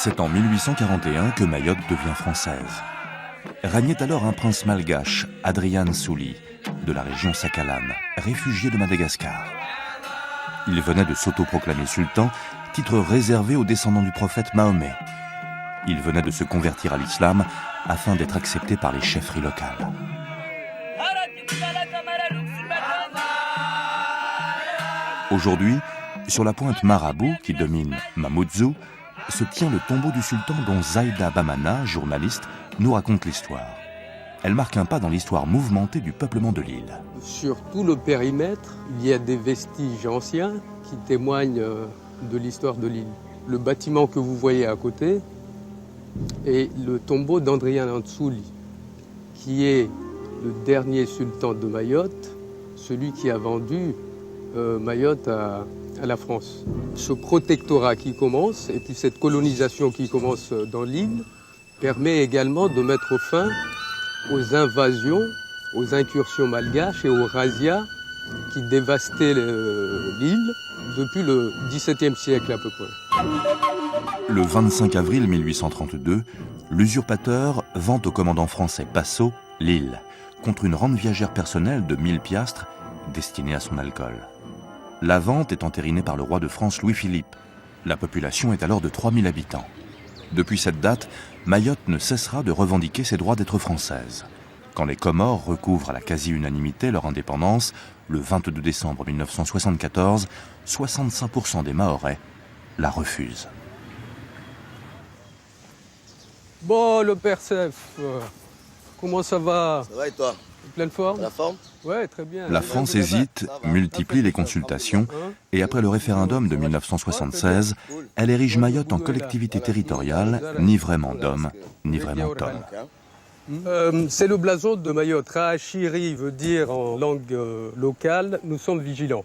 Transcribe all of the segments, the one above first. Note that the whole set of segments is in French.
C'est en 1841 que Mayotte devient française. Régnait alors un prince malgache, Adrian Souli, de la région Sakhalane, réfugié de Madagascar. Il venait de s'autoproclamer sultan, titre réservé aux descendants du prophète Mahomet. Il venait de se convertir à l'islam afin d'être accepté par les chefferies locales. Aujourd'hui, sur la pointe Marabout, qui domine Mamoudzou, se tient le tombeau du sultan dont Zaïda Bamana, journaliste, nous raconte l'histoire. Elle marque un pas dans l'histoire mouvementée du peuplement de l'île. Sur tout le périmètre, il y a des vestiges anciens qui témoignent de l'histoire de l'île. Le bâtiment que vous voyez à côté est le tombeau d'Andrian Souli, qui est le dernier sultan de Mayotte, celui qui a vendu Mayotte à la France. Ce protectorat qui commence, et puis cette colonisation qui commence dans l'île, permet également de mettre fin aux invasions, aux incursions malgaches et aux razzias qui dévastaient l'île depuis le XVIIe siècle à peu près. Le 25 avril 1832, l'usurpateur vend au commandant français Bassot l'île, contre une rente viagère personnelle de 1000 piastres destinée à son alcool. La vente est entérinée par le roi de France Louis-Philippe. La population est alors de 3000 habitants. Depuis cette date, Mayotte ne cessera de revendiquer ses droits d'être française. Quand les Comores recouvrent à la quasi-unanimité leur indépendance, le 22 décembre 1974, 65% des Mahorais la refusent. Bon, le père Sef, comment ça va? Ça va et toi? Pleine forme? La forme? Ouais, très bien. La France hésite, multiplie les consultations et après le référendum de 1976, elle érige Mayotte en collectivité territoriale, ni vraiment d'homme, ni vraiment d'homme. C'est le blason de Mayotte. Rahachiri veut dire en langue locale « nous sommes vigilants ».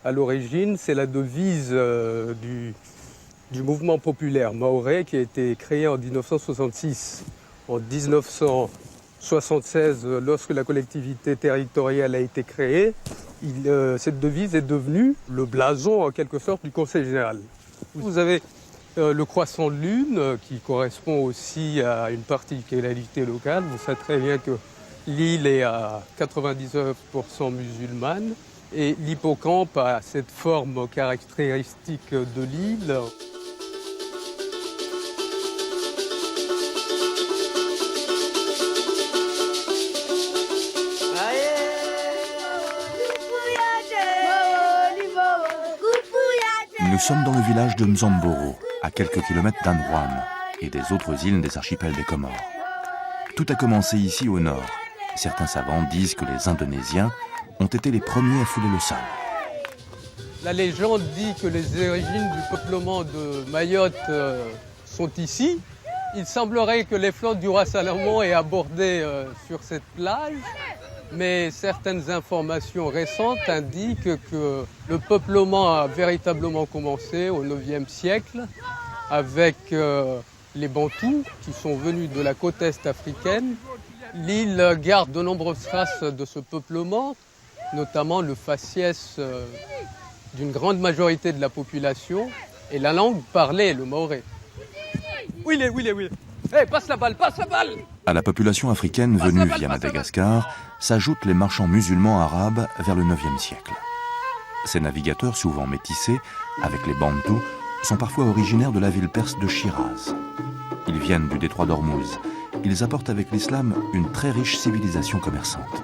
À l'origine, c'est la devise du mouvement populaire mahorais qui a été créé en 1966. En 1976, lorsque la collectivité territoriale a été créée, cette devise est devenue le blason en quelque sorte du Conseil général. Vous avez le croissant de lune qui correspond aussi à une particularité locale. Vous savez très bien que l'île est à 99% musulmane et l'hippocampe a cette forme caractéristique de l'île. Nous sommes dans le village de Mzamboro, à quelques kilomètres d'Anrouane et des autres îles des archipels des Comores. Tout a commencé ici au nord. Certains savants disent que les Indonésiens ont été les premiers à fouler le sol. La légende dit que les origines du peuplement de Mayotte sont ici. Il semblerait que les flottes du roi Salomon aient abordé sur cette plage. Mais certaines informations récentes indiquent que le peuplement a véritablement commencé au IXe siècle avec les Bantous qui sont venus de la côte est africaine. L'île garde de nombreuses traces de ce peuplement, notamment le faciès d'une grande majorité de la population et la langue parlée, le maoré. Oui, oui. Hey, passe la balle! À la population africaine venue via Madagascar s'ajoutent les marchands musulmans arabes vers le IXe siècle. Ces navigateurs, souvent métissés avec les Bantous, sont parfois originaires de la ville perse de Shiraz. Ils viennent du détroit d'Ormuz. Ils apportent avec l'islam une très riche civilisation commerçante.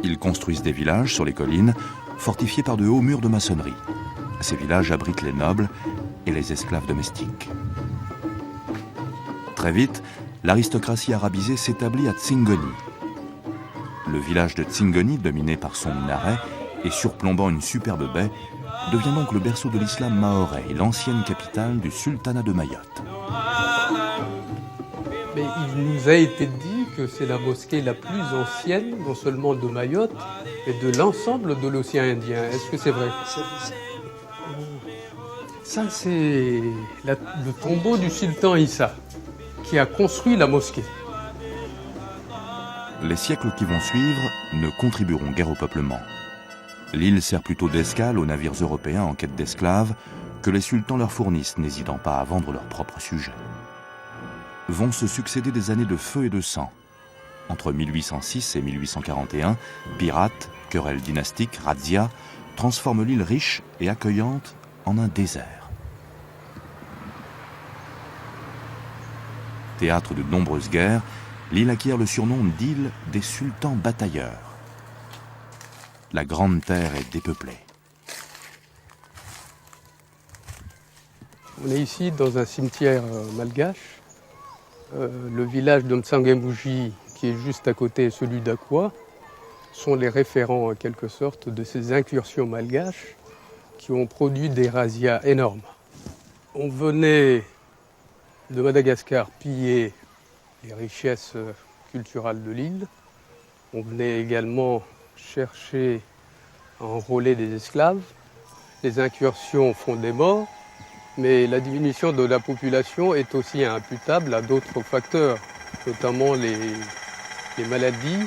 Ils construisent des villages sur les collines, fortifiés par de hauts murs de maçonnerie. Ces villages abritent les nobles et les esclaves domestiques. Très vite, l'aristocratie arabisée s'établit à Tsingoni. Le village de Tsingoni, dominé par son minaret et surplombant une superbe baie, devient donc le berceau de l'islam mahorais et l'ancienne capitale du sultanat de Mayotte. Mais il nous a été dit que c'est la mosquée la plus ancienne, non seulement de Mayotte, mais de l'ensemble de l'océan Indien. Est-ce que c'est vrai? Ça, c'est le tombeau du sultan Issa, qui a construit la mosquée. Les siècles qui vont suivre ne contribueront guère au peuplement. L'île sert plutôt d'escale aux navires européens en quête d'esclaves, que les sultans leur fournissent, n'hésitant pas à vendre leurs propres sujets. Vont se succéder des années de feu et de sang. Entre 1806 et 1841, pirates, querelles dynastiques, razzias, transforment l'île riche et accueillante en un désert. Théâtre de nombreuses guerres, l'île acquiert le surnom d'île des sultans batailleurs. La Grande Terre est dépeuplée. On est ici dans un cimetière malgache. Le village de Mtsangamouji, qui est juste à côté, celui d'Akwa, sont les référents en quelque sorte de ces incursions malgaches qui ont produit des razzias énormes. On venait de Madagascar piller les richesses culturelles de l'île. On venait également chercher à enrôler des esclaves. Les incursions font des morts, mais la diminution de la population est aussi imputable à d'autres facteurs, notamment les maladies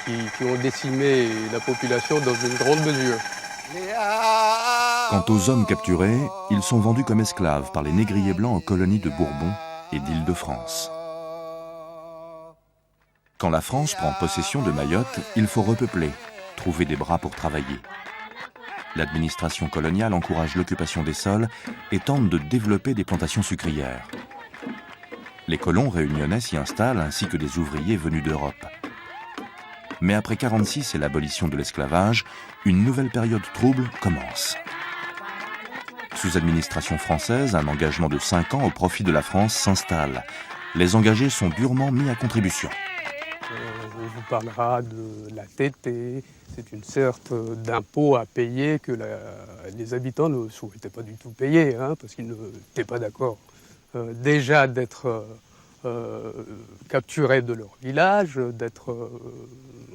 qui ont décimé la population dans une grande mesure. Quant aux hommes capturés, ils sont vendus comme esclaves par les négriers blancs aux colonies de Bourbon et d'Île-de-France. Quand la France prend possession de Mayotte, il faut repeupler, trouver des bras pour travailler. L'administration coloniale encourage l'occupation des sols et tente de développer des plantations sucrières. Les colons réunionnais s'y installent ainsi que des ouvriers venus d'Europe. Mais après 1946 et l'abolition de l'esclavage, une nouvelle période trouble commence. Sous administration française, un engagement de 5 ans au profit de la France s'installe. Les engagés sont durement mis à contribution. On vous parlera de la TT, c'est une sorte d'impôt à payer que les habitants ne souhaitaient pas du tout payer, parce qu'ils n'étaient pas d'accord déjà d'être capturés de leur village, d'être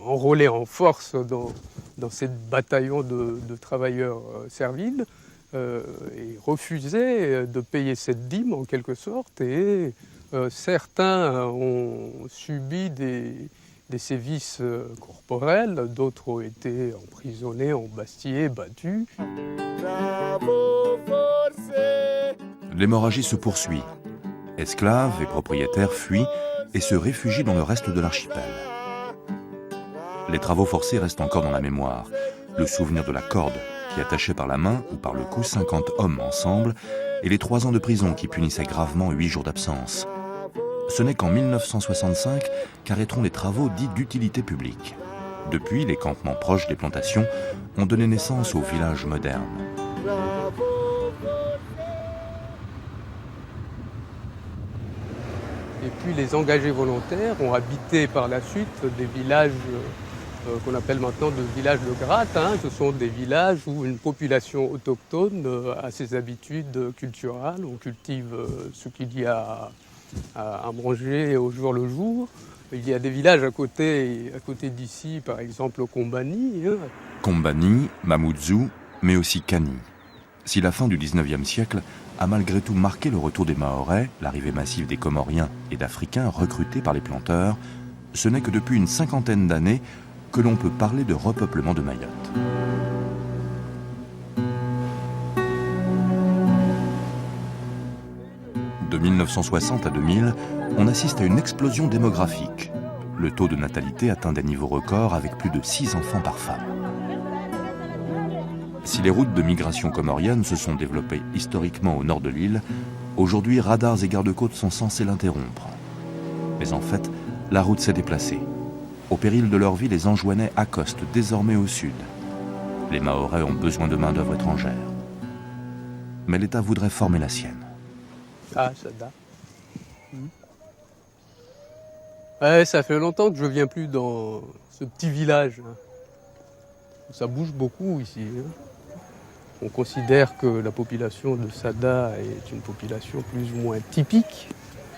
enrôlés en force dans ces bataillons de travailleurs serviles, et refusaient de payer cette dîme en quelque sorte, et certains ont subi des sévices corporels, d'autres ont été emprisonnés, embastillés, battus. L'hémorragie se poursuit. Esclaves et propriétaires fuient et se réfugient dans le reste de l'archipel. Les travaux forcés restent encore dans la mémoire. Le souvenir de la corde qui attachait par la main ou par le cou 50 hommes ensemble et les 3 ans de prison qui punissaient gravement 8 jours d'absence. Ce n'est qu'en 1965 qu'arrêteront les travaux dits d'utilité publique. Depuis, les campements proches des plantations ont donné naissance aux villages modernes. Et puis les engagés volontaires ont habité par la suite des villages qu'on appelle maintenant des villages de gratte. Ce sont des villages où une population autochtone a ses habitudes culturelles. On cultive ce qu'il y a à manger au jour le jour. Il y a des villages à côté d'ici, par exemple au Combani. Combani, Mamoudzou, mais aussi Kani. Si la fin du 19e siècle a malgré tout marqué le retour des Mahorais, l'arrivée massive des Comoriens et d'Africains recrutés par les planteurs, ce n'est que depuis une 50aine d'années que l'on peut parler de repeuplement de Mayotte. De 1960 à 2000, on assiste à une explosion démographique. Le taux de natalité atteint des niveaux records avec plus de 6 enfants par femme. Si les routes de migration comorienne se sont développées historiquement au nord de l'île, aujourd'hui radars et gardes-côtes sont censés l'interrompre. Mais en fait, la route s'est déplacée. Au péril de leur vie, les Anjouanais accostent désormais au sud. Les Mahorais ont besoin de main-d'œuvre étrangère. Mais l'État voudrait former la sienne. Ah, ça date. Ouais, ça fait longtemps que je ne viens plus dans ce petit village. Ça bouge beaucoup ici. On considère que la population de Sada est une population plus ou moins typique,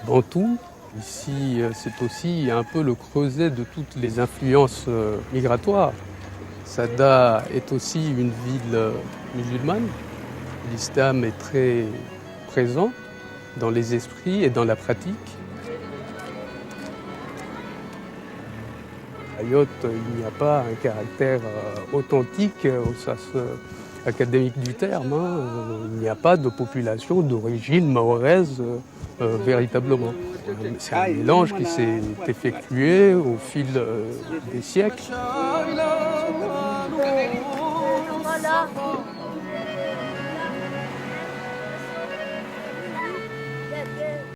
bantoue. Ici, c'est aussi un peu le creuset de toutes les influences migratoires. Sada est aussi une ville musulmane. L'islam est très présent dans les esprits et dans la pratique. À Mayotte, il n'y a pas un caractère authentique au sens académique du terme. Il n'y a pas de population d'origine mahoraise véritablement. C'est un mélange qui s'est effectué au fil des siècles.